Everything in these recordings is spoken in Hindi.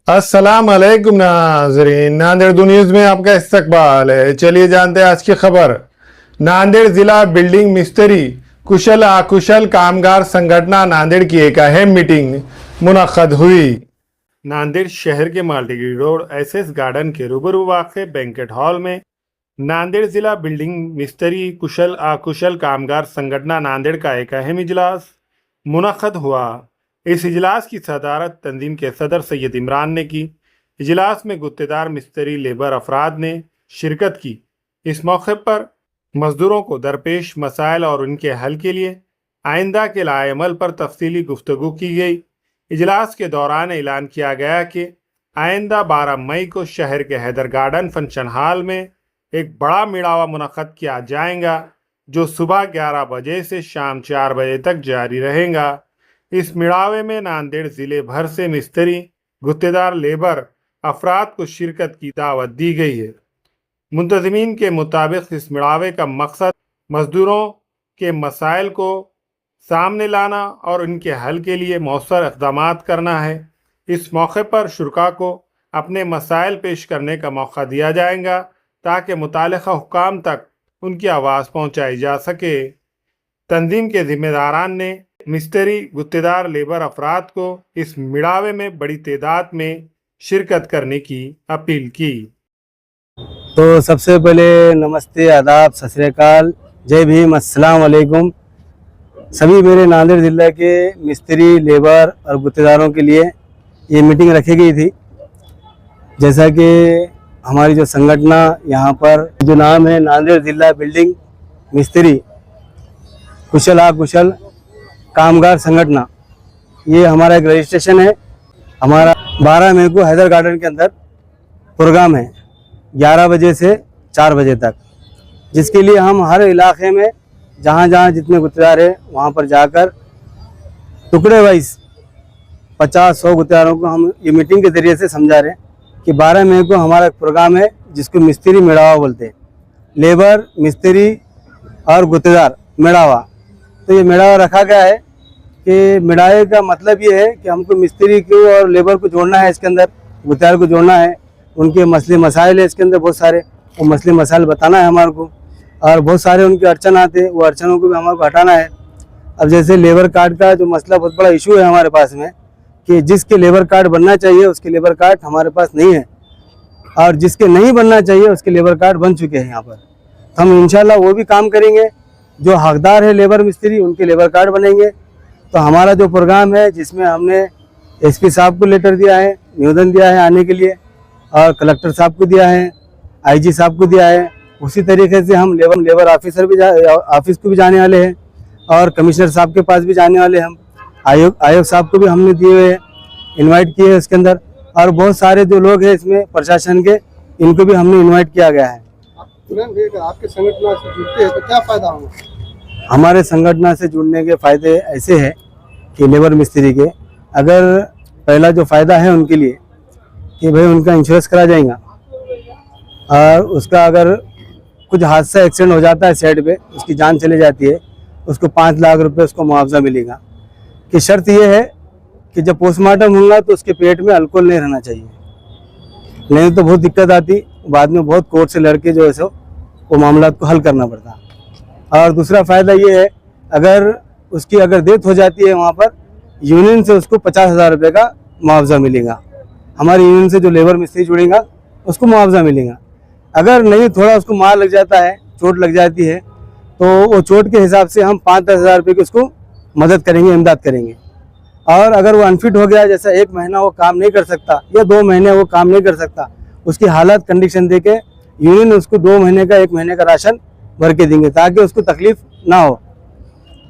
अस्सलाम वालेकुम नाज़रीन, नांदेड़ न्यूज़ में आपका इस्तकबाल है। चलिए जानते हैं आज की खबर। नांदेड़ जिला बिल्डिंग मिस्त्री कुशल अकुशल कामगार संगठन नांदेड़ की एक अहम मीटिंग मुनक्कद हुई। नांदेड़ शहर के माल्टीगिरी रोड एसएस गार्डन के रूबरू वाक़े बैंकेट हॉल में नांदेड़ जिला बिल्डिंग मिस्त्री कुशल अकुशल कामगार संगठन नांदेड़ का एक अहम इजलास मुनक्कद हुआ। इस इजलास की सदारत तंजीम के सदर सैयद इमरान ने की। इजलास में गुत्तेदार मिस्त्री लेबर अफराद ने शिरकत की। इस मौके पर मजदूरों को दरपेश मसाइल और उनके हल के लिए आइंदा के लाएअमल पर तफसीली गुफ्तगू की गई। इजलास के दौरान ऐलान किया गया कि आइंदा 12 मई को शहर के हैदर गार्डन फंक्शन हॉल में एक बड़ा मिड़ावा मुनक्कद किया जाएगा, जो सुबह 11 बजे से शाम 4 बजे तक जारी रहेगा। इस मिड़ावे में नांदेड़ जिले भर से मिस्त्री गुत्तेदार लेबर अफराद को शिरकत की दावत दी गई है। मुंतज़मीन के मुताबिक इस मिड़ावे का मकसद मजदूरों के मसाइल को सामने लाना और उनके हल के लिए मौसर इक़दाम करना है। इस मौके पर शुरका को अपने मसाइल पेश करने का मौका दिया जाएगा, ताकि मुतालिका हुक्काम तक उनकी आवाज़ पहुँचाई जा सके। तंजीम के ज़िम्मेदारान ने मिस्त्री गुत्तेदार लेबर अफराद को इस मिड़ावे में बड़ी तादाद में शिरकत करने की अपील की। तो सबसे पहले नमस्ते, आदाब, सत श्री अकाल, जय भीम, अस्सलाम वालेकुम। सभी मेरे नांदेड़ ज़िला के मिस्त्री लेबर और गुत्तेदारों के लिए ये मीटिंग रखी गई थी। जैसा कि हमारी जो संगठन यहाँ पर जो नाम है नांदेड़ ज़िला बिल्डिंग मिस्त्री कुशल अकुशल कामगार संगठन, ये हमारा एक रजिस्ट्रेशन है। हमारा 12 मई को हैदर गार्डन के अंदर प्रोग्राम है 11 बजे से 4 बजे तक, जिसके लिए हम हर इलाके में जहाँ जहाँ जितने गुत्तेदार हैं वहाँ पर जाकर टुकड़े वाइज 50-100 गुत्तेदारों को हम ये मीटिंग के ज़रिए से समझा रहे हैं कि 12 मई को हमारा एक प्रोग्राम है जिसको मिस्त्री मिड़ावा बोलते हैं। लेबर, मिस्त्री और गुत्तेदार मिड़ावा। तो ये मिड़ावा रखा गया है कि मिड़ावे का मतलब ये है कि हमको मिस्त्री को और लेबर को जोड़ना है, इसके अंदर गुत्तेदार को जोड़ना है। उनके मसले मसाइल है इसके अंदर बहुत सारे, वो मसले मसाइल बताना है हमारे को, और बहुत सारे उनके अड़चन आते हैं, वो अड़चनों को भी हमारे को हटाना है। अब जैसे लेबर कार्ड का जो मसला बहुत बड़ा इशू है हमारे पास में कि जिसके लेबर कार्ड बनना चाहिए उसके लेबर कार्ड हमारे पास नहीं है, और जिसके नहीं बनना चाहिए उसके लेबर कार्ड बन चुके हैं यहाँ पर। तो हम इंशाल्लाह वो भी काम करेंगे। जो हकदार है लेबर मिस्त्री उनके लेबर कार्ड बनेंगे। तो हमारा जो प्रोग्राम है जिसमें हमने एसपी साहब को लेटर दिया है, निवेदन दिया है आने के लिए, और कलेक्टर साहब को दिया है, आईजी साहब को दिया है। उसी तरीके से हम लेबर ऑफिसर भी ऑफिस को भी जाने वाले हैं, और कमिश्नर साहब के पास भी जाने वाले हैं। हम आयोग साहब को भी हमने दिए हुए इन्वाइट किए हैं इसके अंदर, और बहुत सारे जो लोग हैं इसमें प्रशासन के, इनको भी हमने इन्वाइट किया गया है। आपके संगठन से जुड़ते हैं तो क्या फायदा होगा? हमारे संगठन से जुड़ने के फ़ायदे ऐसे हैं कि लेबर मिस्त्री के, अगर पहला जो फ़ायदा है उनके लिए कि भाई उनका इंश्योरेंस करा जाएगा, और उसका अगर कुछ हादसा एक्सीडेंट हो जाता है साइड पे, उसकी जान चली जाती है, उसको 5 लाख रुपए उसको मुआवजा मिलेगा। कि शर्त ये है कि जब पोस्टमार्टम होगा तो उसके पेट में अल्कोहल नहीं रहना चाहिए, नहीं तो बहुत दिक्कत आती, बाद में बहुत कोर्ट से लड़के जो है सो वो मामला को हल करना पड़ता। और दूसरा फ़ायदा ये है, अगर उसकी अगर डेथ हो जाती है वहाँ पर, यूनियन से उसको 50,000 रुपये का मुआवजा मिलेगा। हमारी यूनियन से जो लेबर मिस्त्री जुड़ेगा उसको मुआवजा मिलेगा। अगर नहीं थोड़ा उसको मार लग जाता है, चोट लग जाती है, तो वो चोट के हिसाब से हम 5-10 हज़ार रुपये की उसको मदद करेंगे, इमदाद करेंगे। और अगर वो अनफिट हो गया, जैसा 1 महीना वो काम नहीं कर सकता या 2 महीने वो काम नहीं कर सकता, उसकी हालत कंडीशन दे के यूनियन उसको 2 महीने का 1 महीने का राशन भर के देंगे, ताकि उसको तकलीफ ना हो।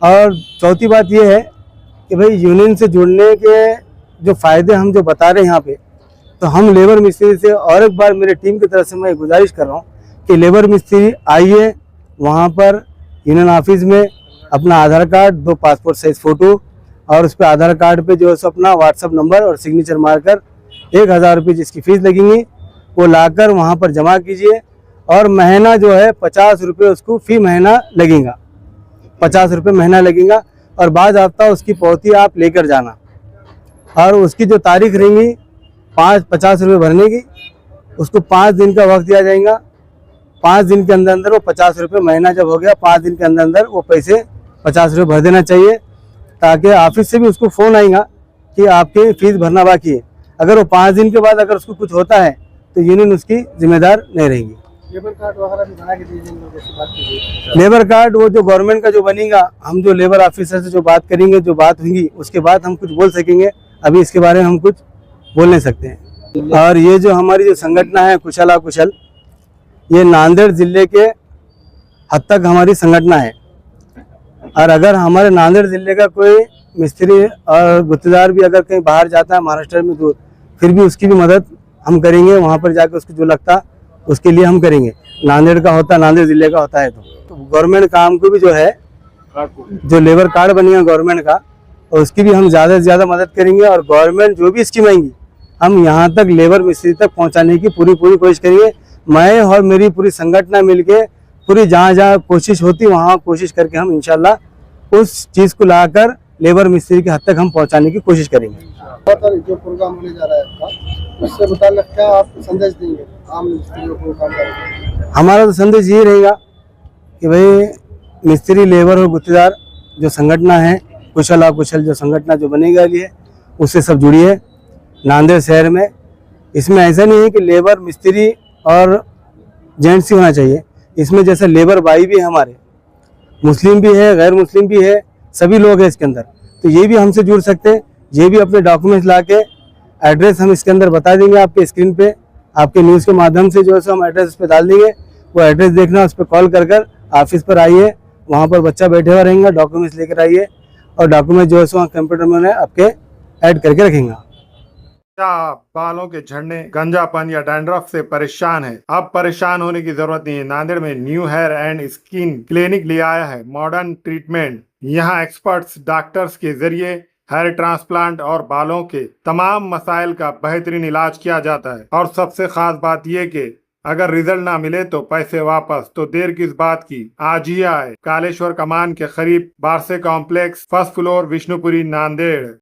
और चौथी बात यह है कि भाई यूनियन से जुड़ने के जो फ़ायदे हम जो बता रहे हैं यहाँ पे, तो हम लेबर मिस्त्री से और एक बार मेरे टीम की तरफ से मैं गुजारिश कर रहा हूँ कि लेबर मिस्त्री आइए, वहाँ पर यूनियन ऑफिस में अपना आधार कार्ड, 2 पासपोर्ट साइज़ फ़ोटो, और उस पर आधार कार्ड पे जो है अपना व्हाट्सअप नंबर और सिग्नेचर मारकर 1,000 रुपये जिसकी फ़ीस लगेंगी वो लाकर वहाँ पर जमा कीजिए। और महीना जो है 50 रुपये उसको फी महीना लगेगा, 50 रुपये महीना लगेगा। और बाद हफ्ता उसकी पौती आप लेकर जाना, और उसकी जो तारीख रहेंगी 50 रुपये भरने की, उसको 5 दिन का वक्त दिया जाएगा। 5 दिन के अंदर अंदर वो 50 रुपये, महीना जब हो गया 5 दिन के अंदर अंदर वो पैसे 50 रुपये भर देना चाहिए, ताकि ऑफिस से भी उसको फ़ोन आएगा कि आपकी फ़ीस भरना बाकी है। अगर वो 5 दिन के बाद अगर उसको कुछ होता है तो यूनियन उसकी जिम्मेदार नहीं रहेगी। लेबर कार्ड वगैरह भी बना के दीजिए, इन लोगों से बात कीजिए। लेबर कार्ड वो जो गवर्नमेंट का जो बनेगा, हम जो लेबर ऑफिसर से जो बात करेंगे, जो बात होगी उसके बाद हम कुछ बोल सकेंगे। अभी इसके बारे में हम कुछ बोल नहीं सकते हैं। और ये जो हमारी जो संगठन है कुशल अकुशल, ये नांदेड़ जिले के हद तक हमारी संगठन है। और अगर हमारे नांदेड़ जिले का कोई मिस्त्री और गुत्तेदार भी अगर कहीं बाहर जाता है महाराष्ट्र में दूर, फिर भी उसकी भी मदद हम करेंगे। वहाँ पर जाकर उसको जो लगता उसके लिए हम करेंगे। नांदेड़ का होता, नांदेड़ जिले का होता है तो गवर्नमेंट काम को भी जो है, जो लेबर कार्ड बनेगा गवर्नमेंट का, और उसकी भी हम ज़्यादा से ज़्यादा मदद करेंगे। और गवर्नमेंट जो भी स्कीम आएंगी हम यहाँ तक लेबर मिस्त्री तक पहुँचाने की पूरी कोशिश करेंगे। मैं और मेरी पूरी संगठन मिलके पूरी जहाँ कोशिश होती वहाँ कोशिश करके हम इंशाल्लाह उस चीज़ को लाकर लेबर मिस्त्री की हद तक हम पहुँचाने की कोशिश करेंगे। और जो प्रोग्राम होने जा रहा है आपका, उससे मुताल्लिक़ क्या आप संदेश देंगे आम मिस्त्रियों को, काम करने? हमारा तो संदेश ये रहेगा कि भाई मिस्त्री, लेबर और गुत्तेदार जो संगठन है कुशल अकुशल, जो संगठन जो बनेगा लिए उससे सब जुड़िए नांदेड़ शहर में। इसमें ऐसा नहीं है कि लेबर मिस्त्री और जेंट्स ही होना चाहिए, इसमें जैसे लेबर भाई भी है हमारे, मुस्लिम भी है, गैर मुस्लिम भी है, सभी लोग हैं इसके अंदर। तो ये भी हमसे जुड़ सकते हैं। ये भी अपने डॉक्यूमेंट्स ला के, एड्रेस हम इसके अंदर बता देंगे आपके स्क्रीन पे, आपके न्यूज़ के माध्यम से जो है सो हम एड्रेस पे डाल देंगे। वो एड्रेस देखना, उस पर कॉल कर ऑफिस पर आइए, वहाँ पर बच्चा बैठे हुआ रहेगा, डॉक्यूमेंट्स लेकर आइए और डॉक्यूमेंट जो है सो कंप्यूटर में आपके ऐड करके रखेंगे। क्या आप बालों के झड़ने, गंजापन या डैंड्रफ से परेशान है? अब परेशान होने की जरूरत नहीं है। नांदेड़ में new hair and skin clinic ले आया है मॉडर्न ट्रीटमेंट। यहाँ एक्सपर्ट्स डॉक्टर्स के जरिए हेयर ट्रांसप्लांट और बालों के तमाम मसाइल का बेहतरीन इलाज किया जाता है। और सबसे खास बात यह कि अगर रिजल्ट ना मिले तो पैसे वापस। तो देर किस बात की, आज ही आए। कालेश्वर कमान के करीब बारसे complex, first floor, Vishnupuri, Nanded.